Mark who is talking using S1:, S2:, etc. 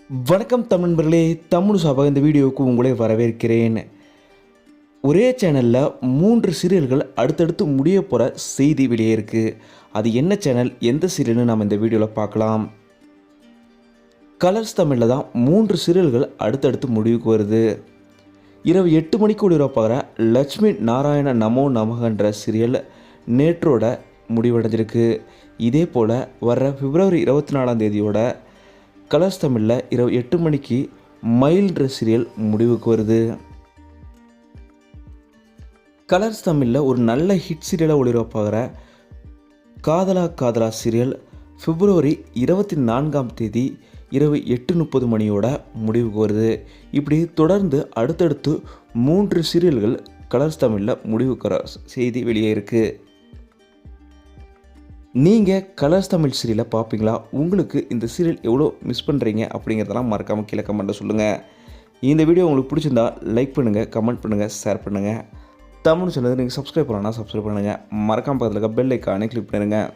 S1: வணக்கம் தமிழ் நண்பர்களே, தமிழ் சபா இந்த வீடியோவுக்கு உங்களை வரவேற்கிறேன். ஒரே சேனலில் 3 சீரியல்கள் அடுத்தடுத்து முடிய போகிற செய்தி வெளியே இருக்குது. அது என்ன சேனல், எந்த சீரியல்னு நம்ம இந்த வீடியோவில் பார்க்கலாம். கலர்ஸ் தமிழில் தான் 3 சீரியல்கள் அடுத்தடுத்து முடிவுக்கு வருது. இரவு 8 மணிக்கு ஒளிபரப்பாகிற லட்சுமி நாராயண நமோ நமகன்ற சீரியல் நேற்றோட முடிவடைஞ்சிருக்கு. இதே போல் வர்ற பிப்ரவரி 24ஆம் தேதியோட கலர்ஸ் தமிழில் இரவு 8 மணிக்கு மயில்ன்ற சீரியல் முடிவுக்கு வருது. கலர்ஸ் தமிழில் ஒரு நல்ல ஹிட் சீரியலாக ஒளிபரப்பாகிற காதலா காதலா சீரியல் பிப்ரவரி 24ஆம் தேதி இரவு 8:30 மணியோட முடிவுக்கு வருது. இப்படி தொடர்ந்து அடுத்தடுத்து 3 சீரியல்கள் கலர்ஸ் தமிழில் முடிவுக்கு வர செய்தி வெளியே இருக்குது. நீங்கள் கலர்ஸ் தமிழ் சீரியலை பார்ப்பீங்களா? உங்களுக்கு இந்த சீரியல் எவ்வளோ மிஸ் பண்ணுறீங்க அப்படிங்கிறதெல்லாம் மறக்காமல் கீழே கமெண்ட்டில் சொல்லுங்கள். இந்த வீடியோ உங்களுக்கு பிடிச்சிருந்தா லைக் பண்ணுங்கள், கமெண்ட் பண்ணுங்கள், ஷேர் பண்ணுங்கள். தமிழ் சேனல் நீங்கள் சப்ஸ்கிரைப் பண்ணணும்னா சப்ஸ்கிரைப் பண்ணுங்கள். மறக்காமல் பக்கத்தில் இருக்க பெல் ஐக்கானை கிளிக் பண்ணுங்கள்.